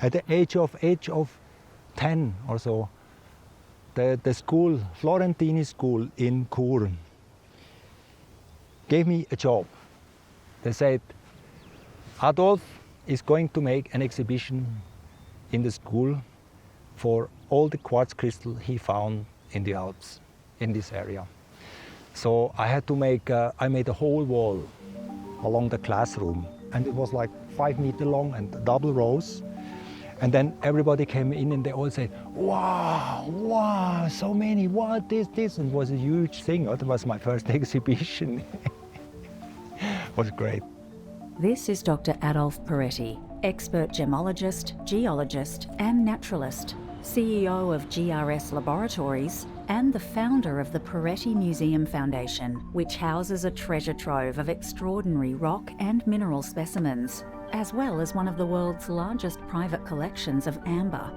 At the age of 10 or so, the school, Florentini school in Chur, gave me a job. They said, Adolf is going to make an exhibition in the school for all the quartz crystal he found in the Alps, in this area. So I had to I made a whole wall along the classroom, and it was like 5 meters long and double rows. And then everybody came in and they all said, wow, wow, so many, what is this? And it was a huge thing. That was my first exhibition. It was great. This is Dr. Adolf Peretti, expert gemologist, geologist and naturalist, CEO of GRS Laboratories and the founder of the Peretti Museum Foundation, which houses a treasure trove of extraordinary rock and mineral specimens, as well as one of the world's largest private collections of amber.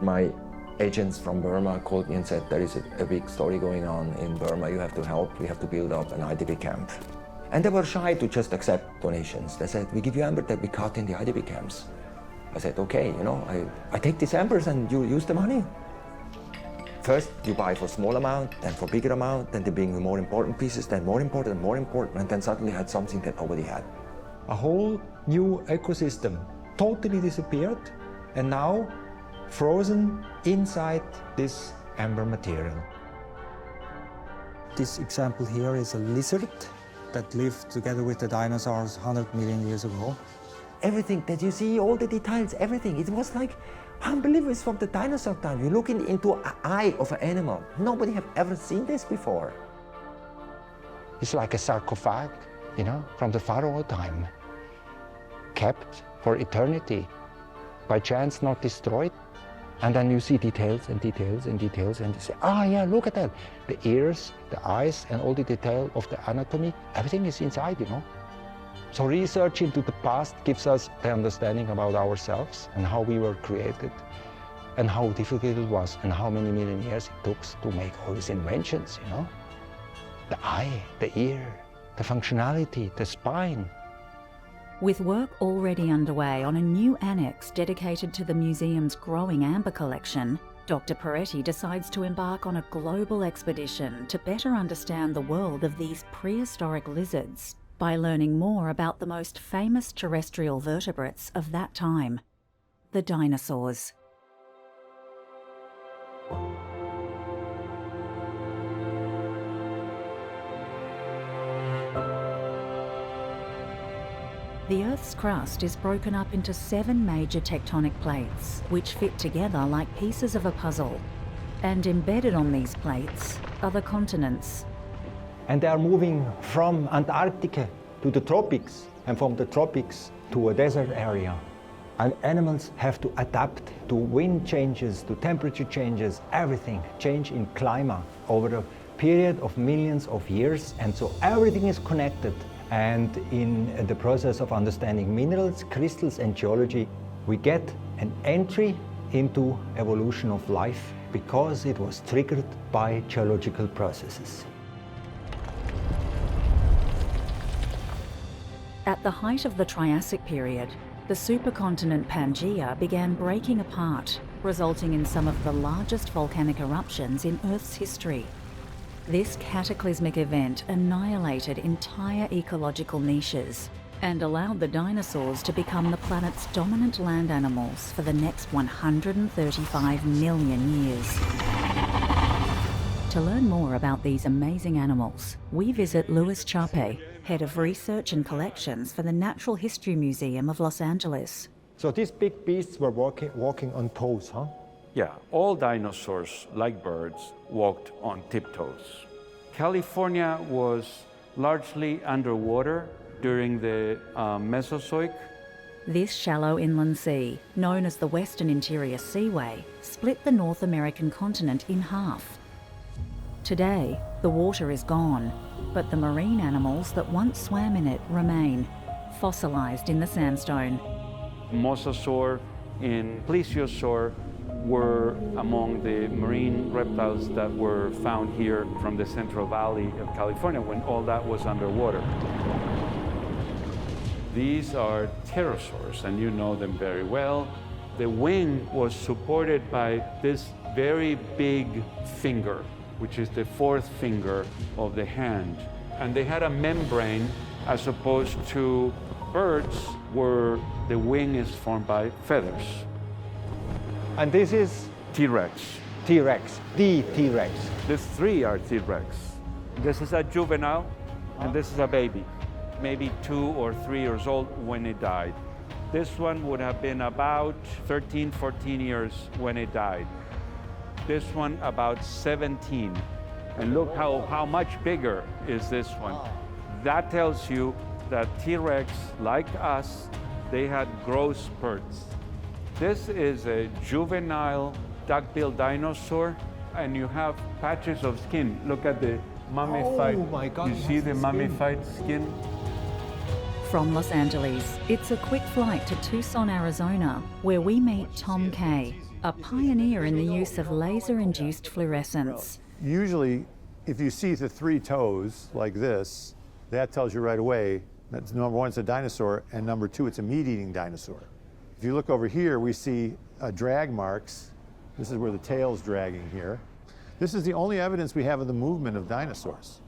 My agents from Burma called me and said, there is a big story going on in Burma, you have to help, we have to build up an IDP camp. And they were shy to just accept donations. They said, we give you amber that we cut in the IDP camps. I said, okay, you know, I take these ambers and you use the money. First, you buy for small amount, then for bigger amount, then they bring you more important pieces, then more important, and then suddenly had something that nobody had. A whole new ecosystem totally disappeared and now frozen inside this amber material. This example here is a lizard that lived together with the dinosaurs 100 million years ago. Everything that you see, all the details, everything, it was like unbelievable. It's from the dinosaur time. You're looking into an eye of an animal. Nobody have ever seen this before. It's like a sarcophag, you know, from the pharaoh time, kept for eternity, by chance not destroyed. And then you see details and details and details, and you say, ah, yeah, look at that. The ears, the eyes, and all the detail of the anatomy, everything is inside, you know. So research into the past gives us the understanding about ourselves and how we were created and how difficult it was and how many million years it took to make all these inventions, you know. The eye, the ear, the functionality, the spine. With work already underway on a new annex dedicated to the museum's growing amber collection, Dr. Peretti decides to embark on a global expedition to better understand the world of these prehistoric lizards by learning more about the most famous terrestrial vertebrates of that time, the dinosaurs. The Earth's crust is broken up into 7 major tectonic plates, which fit together like pieces of a puzzle. And embedded on these plates are the continents. And they are moving from Antarctica to the tropics, and from the tropics to a desert area. And animals have to adapt to wind changes, to temperature changes, everything, change in climate over a period of millions of years. And so everything is connected. And in the process of understanding minerals, crystals, and geology, we get an entry into evolution of life because it was triggered by geological processes. At the height of the Triassic period, the supercontinent Pangaea began breaking apart, resulting in some of the largest volcanic eruptions in Earth's history. This cataclysmic event annihilated entire ecological niches and allowed the dinosaurs to become the planet's dominant land animals for the next 135 million years. To learn more about these amazing animals, we visit Louis Chape, Head of Research and Collections for the Natural History Museum of Los Angeles. So these big beasts were walking on toes, huh? Yeah, all dinosaurs, like birds, walked on tiptoes. California was largely underwater during the Mesozoic. This shallow inland sea, known as the Western Interior Seaway, split the North American continent in half. Today, the water is gone, but the marine animals that once swam in it remain, fossilized in the sandstone. Mosasaur and Plesiosaur were among the marine reptiles that were found here from the Central Valley of California when all that was underwater. These are pterosaurs, and you know them very well. The wing was supported by this very big finger, which is the fourth finger of the hand. And they had a membrane as opposed to birds where the wing is formed by feathers. And this is T-Rex. T-Rex, the T-Rex. These three are T-Rex. This is a juvenile, and this is a baby, maybe 2 or 3 years old when it died. This one would have been about 13, 14 years when it died. This one about 17. And look how much bigger is this one. That tells you that T-Rex, like us, they had growth spurts. This is a juvenile duck-billed dinosaur, and you have patches of skin. Look at the mummified. Oh my God, you it see has the the skin. mummified skin? From Los Angeles, it's a quick flight to Tucson, Arizona, where we meet Tom Kay, a pioneer in the use of laser-induced fluorescence. Usually, if you see the 3 toes like this, that tells you right away that number 1, it's a dinosaur, and number 2, it's a meat-eating dinosaur. If you look over here, we see drag marks. This is where the tail's dragging here. This is the only evidence we have of the movement of dinosaurs.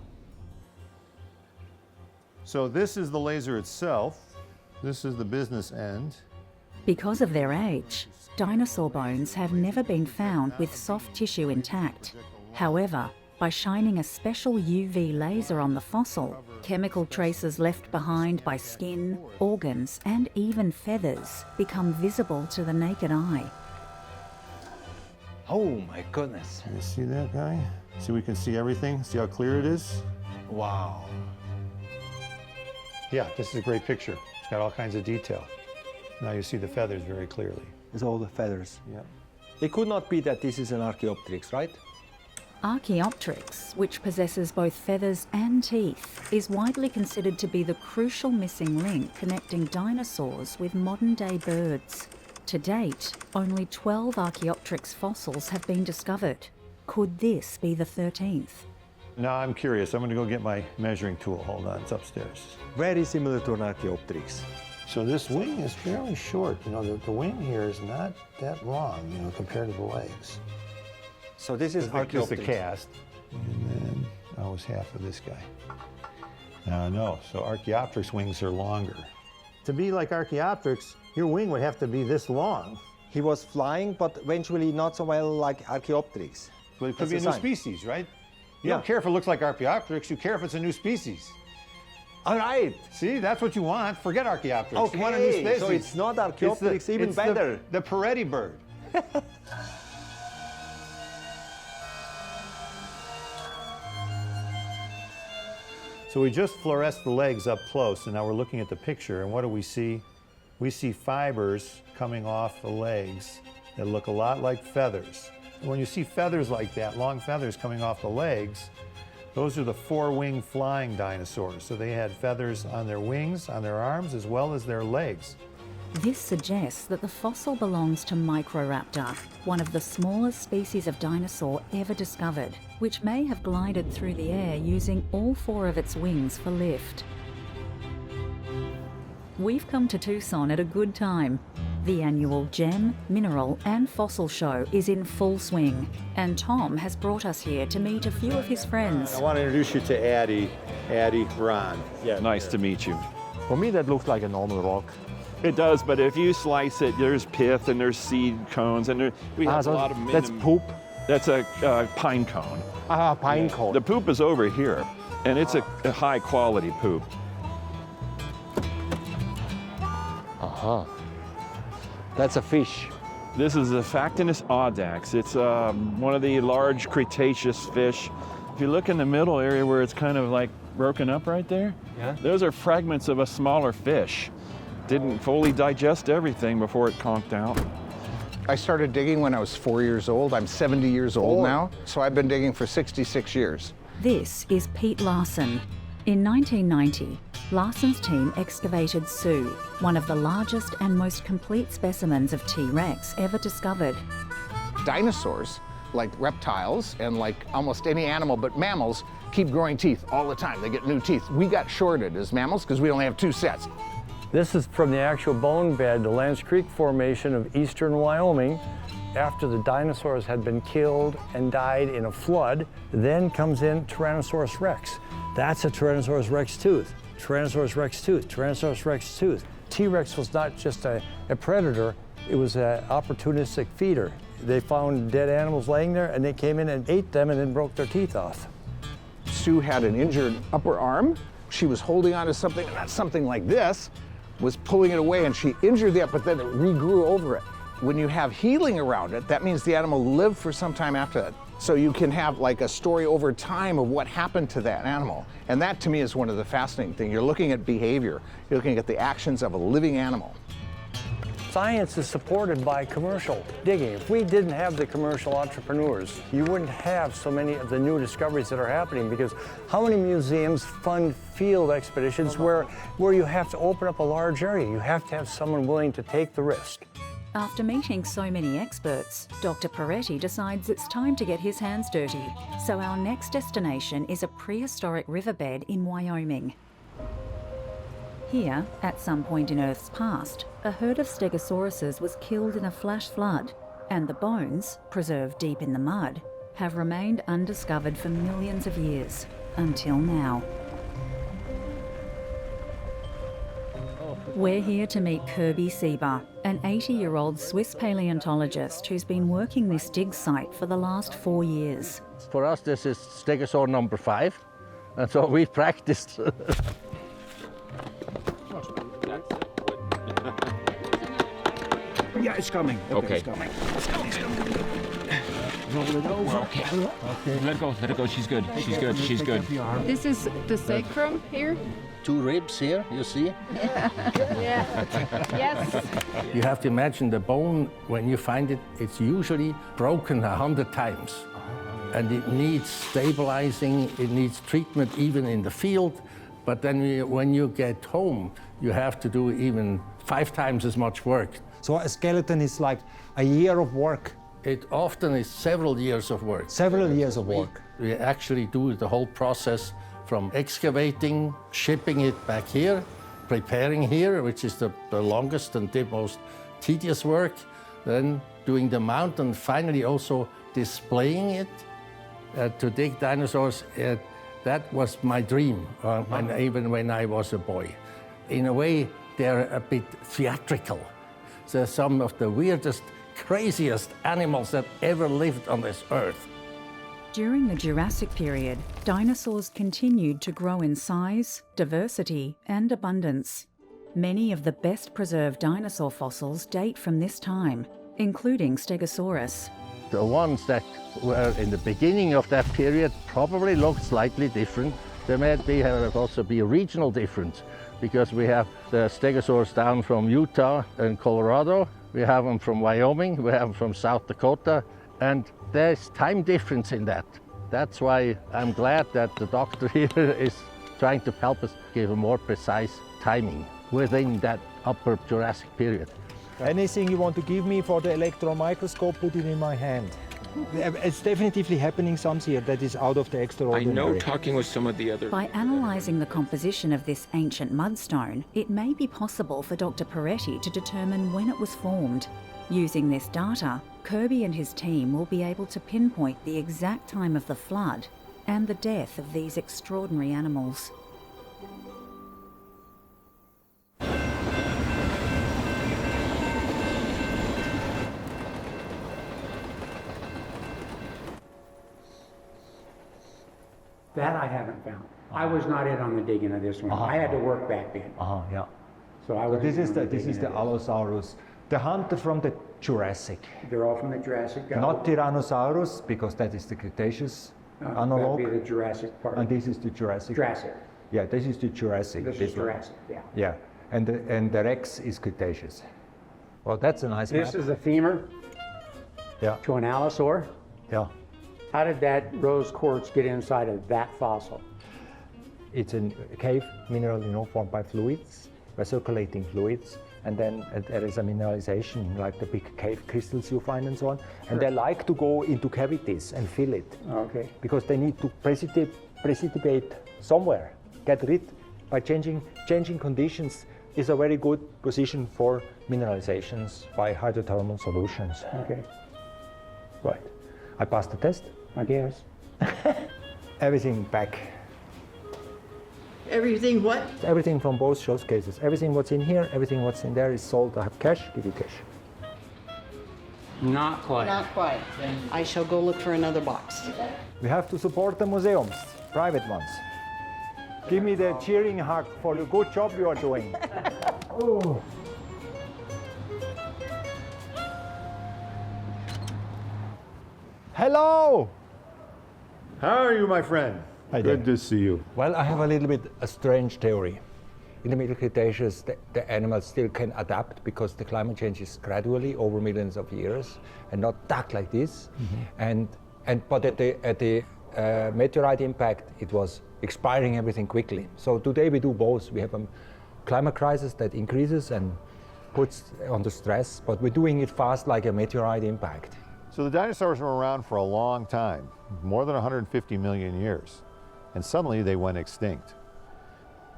So this is the laser itself. This is the business end. Because of their age, dinosaur bones have never been found with soft tissue intact. However, by shining a special UV laser on the fossil, chemical traces left behind by skin, organs, and even feathers become visible to the naked eye. Oh my goodness. You see that guy? See, we can see everything. See how clear it is? Wow. Yeah, this is a great picture. It's got all kinds of detail. Now you see the feathers very clearly. It's all the feathers. Yeah. It could not be that this is an Archaeopteryx, right? Archaeopteryx, which possesses both feathers and teeth, is widely considered to be the crucial missing link connecting dinosaurs with modern-day birds. To date, only 12 Archaeopteryx fossils have been discovered. Could this be the 13th? Now I'm curious. I'm going to go get my measuring tool. Hold on, it's upstairs. Very similar to an Archaeopteryx. So this wing is fairly short. You know, the wing here is not that long, you know, compared to the legs. So this is Just the Archaeopteryx. cast. And then I was half of this guy. No, so Archaeopteryx wings are longer. To be like Archaeopteryx, your wing would have to be this long. He was flying, but eventually not so well like Archaeopteryx. But it could That's be a the new sign. species, right? You Yeah. don't care if it looks like Archaeopteryx, you care if it's a new species. All right. See, that's what you want. Forget Archaeopteryx. You want a new Okay, species. so it's not Archaeopteryx, even it's better. The Peretti bird. So we just fluoresced the legs up close, and now we're looking at the picture, and what do we see? We see fibers coming off the legs that look a lot like feathers. And when you see feathers like that, long feathers coming off the legs, those are the 4-winged flying dinosaurs. So they had feathers on their wings, on their arms, as well as their legs. This suggests that the fossil belongs to Microraptor, one of the smallest species of dinosaur ever discovered, which may have glided through the air using all 4 of its wings for lift. We've come to Tucson at a good time. The annual Gem, Mineral and Fossil Show is in full swing, and Tom has brought us here to meet a few of his friends. I want to introduce you to Addie Ron. Yeah, nice to meet you. For me, that looks like a normal rock. It does, but if you slice it, there's pith and there's seed cones, and we have a lot of That's poop. That's a pine cone. Pine cone. The poop is over here, and it's a high quality poop. That's a fish. This is a Phactinus audax. It's one of the large Cretaceous fish. If you look in the middle area where it's kind of like broken up right there, Yeah. those are fragments of a smaller fish. Didn't fully digest everything before it conked out. I started digging when I was 4 years old. I'm 70 years old now, so I've been digging for 66 years. This is Pete Larson. In 1990, Larson's team excavated Sioux, one of the largest and most complete specimens of T-Rex ever discovered. Dinosaurs, like reptiles and like almost any animal but mammals, keep growing teeth all the time. They get new teeth. We got shorted as mammals because we only have 2 sets. This is from the actual bone bed, the Lance Creek Formation of eastern Wyoming. After the dinosaurs had been killed and died in a flood, then comes in Tyrannosaurus rex. That's a Tyrannosaurus rex tooth. Tyrannosaurus rex tooth, Tyrannosaurus rex tooth. T-Rex was not just a predator, it was an opportunistic feeder. They found dead animals laying there and they came in and ate them and then broke their teeth off. Sue had an injured upper arm. She was holding onto something, and that something like this was pulling it away, and she injured that, but then it regrew over it. When you have healing around it, that means the animal lived for some time after that. So you can have like a story over time of what happened to that animal. And that to me is one of the fascinating things. You're looking at behavior. You're looking at the actions of a living animal. Science is supported by commercial digging. If we didn't have the commercial entrepreneurs, you wouldn't have so many of the new discoveries that are happening, because how many museums fund field expeditions where you have to open up a large area? You have to have someone willing to take the risk. After meeting so many experts, Dr. Peretti decides it's time to get his hands dirty. So our next destination is a prehistoric riverbed in Wyoming. Here, at some point in Earth's past, a herd of stegosauruses was killed in a flash flood, and the bones, preserved deep in the mud, have remained undiscovered for millions of years, until now. We're here to meet Kirby Sieber, an 80-year-old Swiss paleontologist who's been working this dig site for the last 4 years. For us, this is stegosaur number 5, and so we practiced. Yeah, it's coming. Okay. It's coming. Okay. Let it go. She's good. She's good. This is the sacrum here? 2 ribs here, you see? Yeah. Yes. You have to imagine the bone, when you find it, it's usually broken 100 times. And it needs stabilizing, it needs treatment even in the field. But then when you get home, you have to do even 5 times as much work. So a skeleton is like a year of work. It often is several years of work. Several years of work. We actually do the whole process from excavating, shipping it back here, preparing here, which is the longest and the most tedious work, then doing the mount, and finally also displaying it to dig dinosaurs. That was my dream, even when I was a boy. In a way, they're a bit theatrical. They're some of the weirdest, craziest animals that ever lived on this earth. During the Jurassic period, dinosaurs continued to grow in size, diversity, and abundance. Many of the best preserved dinosaur fossils date from this time, including Stegosaurus. The ones that were in the beginning of that period probably looked slightly different. There may also be a regional difference, because we have the Stegosaurs down from Utah and Colorado, we have them from Wyoming, we have them from South Dakota, and there's time difference in that. That's why I'm glad that the doctor here is trying to help us give a more precise timing within that upper Jurassic period. Anything you want to give me for the electron microscope, put it in my hand. It's definitively happening something here that is out of the extraordinary. I know, talking with some of the other... By analysing the composition of this ancient mudstone, it may be possible for Dr. Peretti to determine when it was formed. Using this data, Kirby and his team will be able to pinpoint the exact time of the flood and the death of these extraordinary animals. That I haven't found. I was not in on the digging of this one. I had to work back then. Yeah. So I was. This is the Allosaurus, the hunter from the Jurassic. They're all from the Jurassic. Not Tyrannosaurus, because that is the Cretaceous analog. That'd be the Jurassic part. And this is the Jurassic. Jurassic. Yeah, this is the Jurassic. This is Jurassic. Yeah. Yeah, and the Rex is Cretaceous. Well, that's a nice map. This is the femur. Yeah. To an allosaur. Yeah. How did that rose quartz get inside of that fossil? It's a cave mineral, formed by fluids, by circulating fluids, and then there is a mineralization, like the big cave crystals you find and so on. And they like to go into cavities and fill it. Okay. Because they need to precipitate somewhere, get rid by changing conditions. is a very good position for mineralizations by hydrothermal solutions. Okay, Right. I passed the test. I guess. Everything back. Everything what? Everything from both shows cases. Everything what's in here, everything what's in there is sold. I have cash, give you cash. Not quite. Not quite. I shall go look for another box. We have to support the museums, private ones. Give me the cheering hug for the good job you are doing. Oh. Hello! How are you, my friend? Good to see you. Well, I have a little bit a strange theory. In the Middle Cretaceous, the animals still can adapt because the climate changes gradually over millions of years and not duck like this. But at the meteorite impact, it was expiring everything quickly. So today we do both. We have a climate crisis that increases and puts under stress, but we're doing it fast like a meteorite impact. So the dinosaurs were around for a long time, more than 150 million years, and suddenly they went extinct.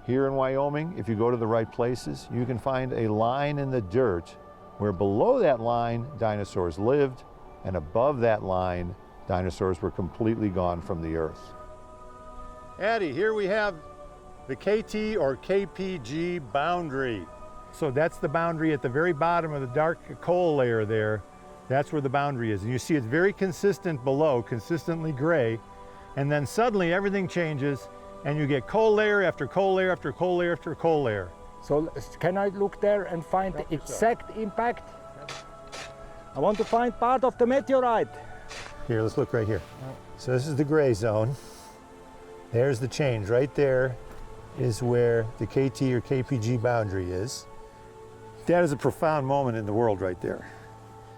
Here in Wyoming, if you go to the right places, you can find a line in the dirt where below that line dinosaurs lived, and above that line dinosaurs were completely gone from the earth. Addie, here we have the KT or KPG boundary. So that's the boundary at the very bottom of the dark coal layer there. That's where the boundary is. And you see it's very consistent below, consistently gray. And then suddenly everything changes and you get coal layer after coal layer after coal layer after coal layer. So can I look there and find the exact impact? I want to find part of the meteorite. Here, let's look right here. So this is the gray zone. There's the change. Right there is where the KT or KPG boundary is. That is a profound moment in the world right there.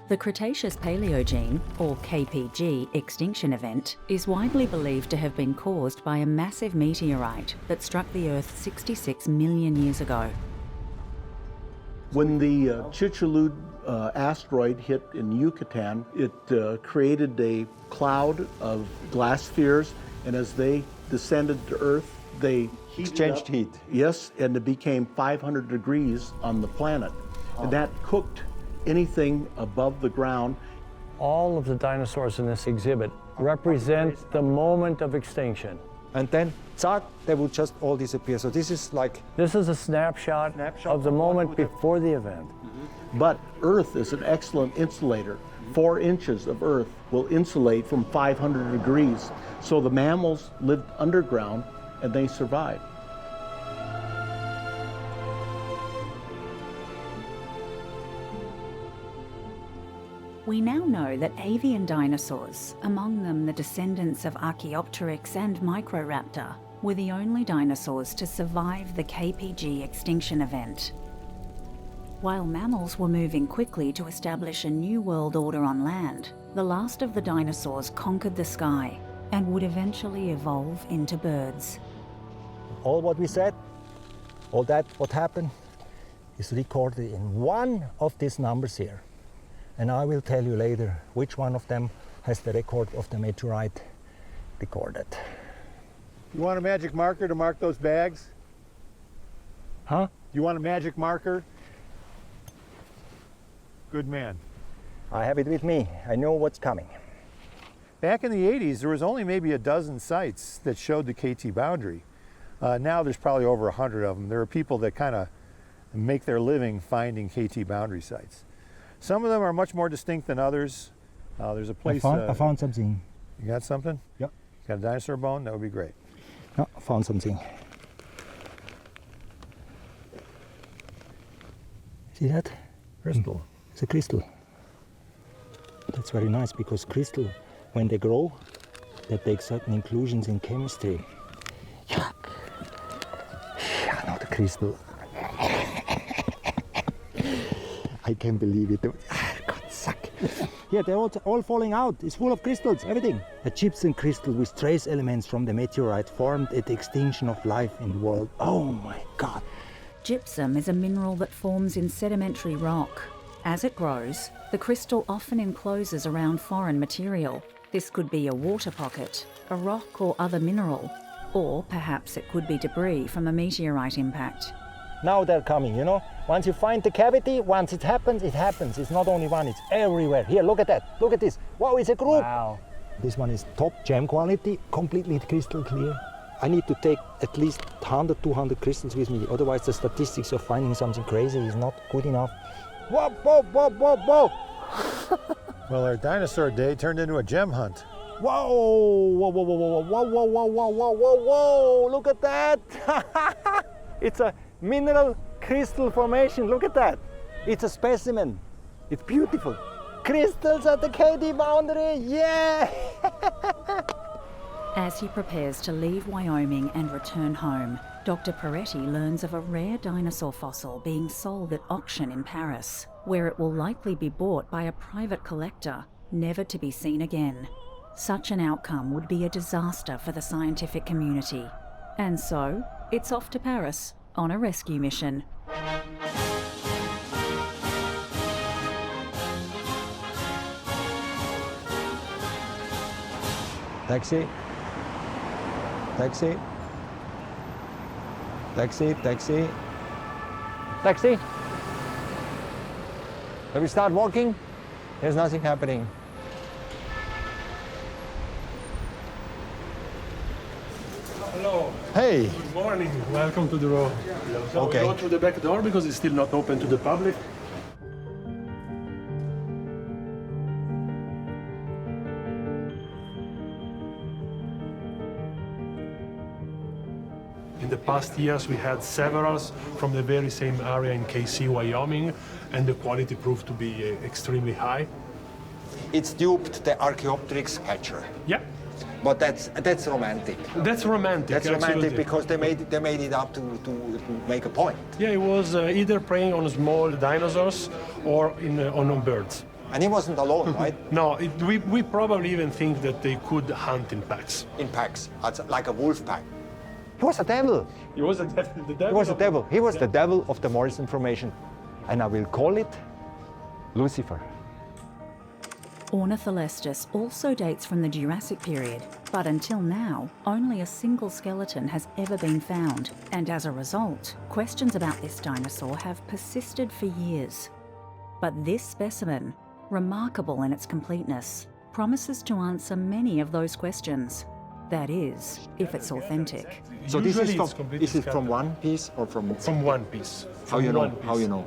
The Cretaceous Paleogene, or KPG, extinction event is widely believed to have been caused by a massive meteorite that struck the Earth 66 million years ago. When the Chicxulub asteroid hit in Yucatan, it created a cloud of glass spheres, and as they descended to Earth, they exchanged heat. Yes, and it became 500 degrees on the planet. And that cooked anything above the ground. All of the dinosaurs in this exhibit represent the moment of extinction. And then, zack, they would just all disappear. So this is like... This is a snapshot of the moment before the event. But Earth is an excellent insulator. 4 inches of Earth will insulate from 500 degrees. So the mammals lived underground and they survived. We now know that avian dinosaurs, among them the descendants of Archaeopteryx and Microraptor, were the only dinosaurs to survive the KPG extinction event. While mammals were moving quickly to establish a new world order on land, the last of the dinosaurs conquered the sky and would eventually evolve into birds. All what we said, all that what happened, is recorded in one of these numbers here. And I will tell you later which one of them has the record of the meteorite recorded. You want a magic marker to mark those bags? Huh? You want a magic marker? Good man. I have it with me. I know what's coming. Back in the 80s, there was only maybe a dozen sites that showed the KT boundary. Now there's probably over 100 of them. There are people that kind of make their living finding KT boundary sites. Some of them are much more distinct than others. There's a place... I found something. You got something? Yep. Got a dinosaur bone? That would be great. No, I found something. See that? Crystal. It's a crystal. That's very nice because crystal, when they grow, they take certain inclusions in chemistry. Yeah, not a crystal. I can't believe it. God, suck. Yeah, they're all falling out. It's full of crystals, everything. A gypsum crystal with trace elements from the meteorite formed at the extinction of life in the world. Oh my God. Gypsum is a mineral that forms in sedimentary rock. As it grows, the crystal often encloses around foreign material. This could be a water pocket, a rock or other mineral, or perhaps it could be debris from a meteorite impact. Now they're coming, you know. Once you find the cavity, once it happens, it happens. It's not only one, it's everywhere. Here, look at that. Look at this. Wow, it's a group. Wow. This one is top gem quality, completely crystal clear. I need to take at least 100, 200 crystals with me. Otherwise, the statistics of finding something crazy is not good enough. Whoa, whoa, whoa, whoa, whoa. Well, our dinosaur day turned into a gem hunt. Whoa, whoa, whoa, whoa, whoa, whoa, whoa, whoa, whoa, whoa, whoa, whoa, look at that. It's a mineral crystal formation, look at that. It's a specimen, it's beautiful. Crystals at the KD boundary, yeah! As he prepares to leave Wyoming and return home, Dr. Peretti learns of a rare dinosaur fossil being sold at auction in Paris, where it will likely be bought by a private collector, never to be seen again. Such an outcome would be a disaster for the scientific community. And so, it's off to Paris on a rescue mission. Taxi. Taxi. Taxi, taxi. Taxi. Have we start walking? There's nothing happening. Hello. Hey. Good morning. Welcome to the road. So Okay. we go through the back door because it's still not open to the public. In the past years, we had several from the very same area in KC, Wyoming, and the quality proved to be extremely high. It's duped the Archaeopteryx catcher. Yeah. But that's romantic. That's romantic. That's romantic absolutely. because they made it up to make a point. Yeah, it was either preying on small dinosaurs or on birds. And he wasn't alone, right? No, we probably even think that they could hunt in packs. In packs, like a wolf pack. He was a devil. He was the devil. He was a devil. He was the devil of the Morrison Formation. And I will call it Lucifer. Ornitholestes also dates from the Jurassic period, but until now, only a single skeleton has ever been found, and as a result, questions about this dinosaur have persisted for years. But this specimen, remarkable in its completeness, promises to answer many of those questions. That is, if it's authentic. So this Usually is it's completely from scattered. one piece or from? From one piece. How you know? How you know?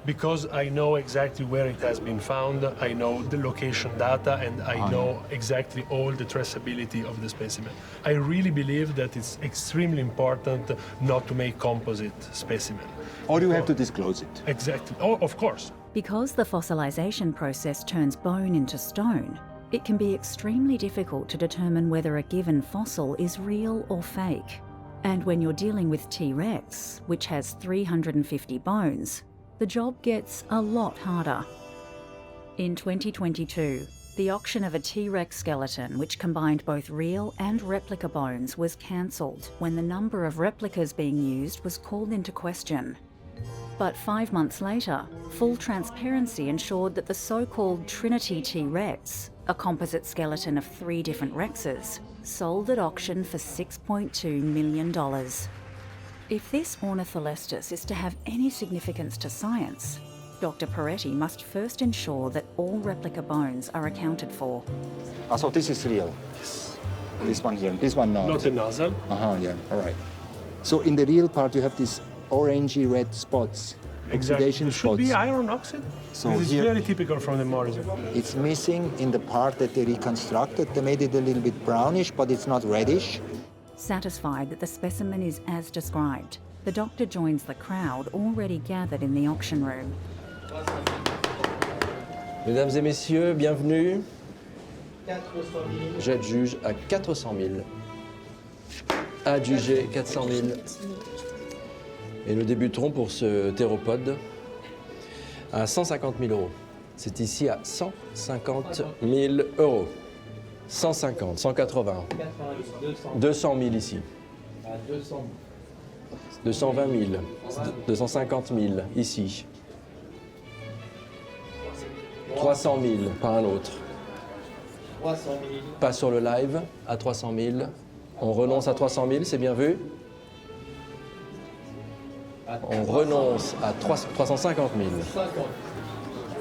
Because I know exactly where it has been found, I know the location data, and I know exactly all the traceability of the specimen. I really believe that it's extremely important not to make composite specimen. Or you have to disclose it. Exactly. Oh, of course. Because the fossilization process turns bone into stone, it can be extremely difficult to determine whether a given fossil is real or fake. And when you're dealing with T-Rex, which has 350 bones, the job gets a lot harder. In 2022, the auction of a T-Rex skeleton, which combined both real and replica bones, was cancelled when the number of replicas being used was called into question. But 5 months later, full transparency ensured that the so-called Trinity T-Rex, a composite skeleton of 3 different Rexes, sold at auction for $6.2 million. If this Ornitholestes is to have any significance to science, Dr. Peretti must first ensure that all replica bones are accounted for. So this is real? Yes. This one here, this one not? Not the nozzle. Yeah, all right. So in the real part you have these orangey red spots. Exactly. Oxidation It should spots. be iron oxide. So this is here- very typical from the Morrison. It's missing in the part that they reconstructed. They made it a little bit brownish, but it's not reddish. Satisfied that the specimen is as described, the doctor joins the crowd already gathered in the auction room. Mesdames et messieurs, bienvenue. J'adjuge à 400 000. Adjugé 400 000. Et nous débuterons pour ce théropode à 150 000 euros. C'est ici à 150 000 euros. 150, 180. 200 000 ici. 220 000. 250 000 ici. 300 000 par un autre. Pas sur le live, à 300 000. On renonce à 300 000, c'est bien vu? On renonce à 350 000.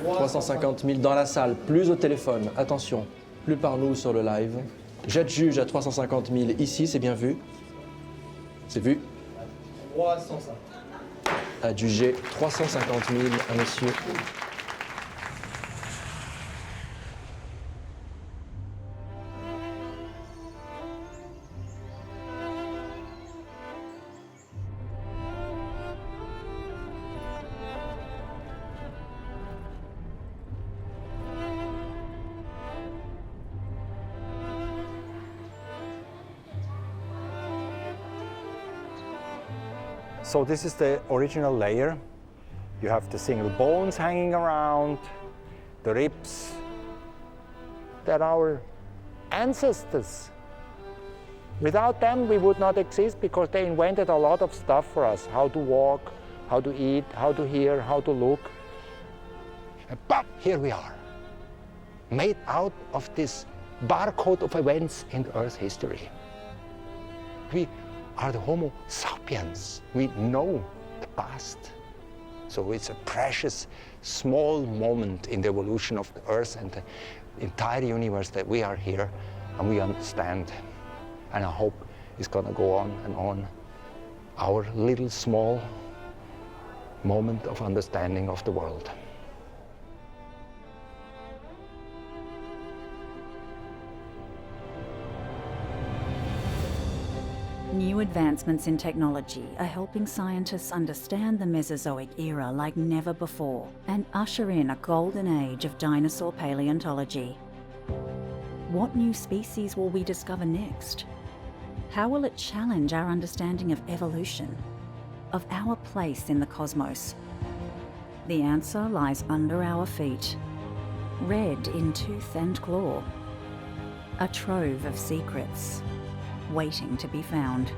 350 000 dans la salle, plus au téléphone. Attention, plus par nous sur le live. J'adjuge à 350 000 ici, c'est bien vu. C'est vu. 350. Adjugé 350 000 à monsieur. So this is the original layer. You have the single bones hanging around, the ribs. They're our ancestors. Without them, we would not exist because they invented a lot of stuff for us. How to walk, how to eat, how to hear, how to look. But here we are, made out of this barcode of events in Earth's history. We are the Homo sapiens. We know the past. So it's a precious, small moment in the evolution of the Earth and the entire universe that we are here and we understand. And I hope it's gonna go on and on. Our little small moment of understanding of the world. New advancements in technology are helping scientists understand the Mesozoic era like never before and usher in a golden age of dinosaur paleontology. What new species will we discover next? How will it challenge our understanding of evolution, of our place in the cosmos? The answer lies under our feet, red in tooth and claw. A trove of secrets waiting to be found.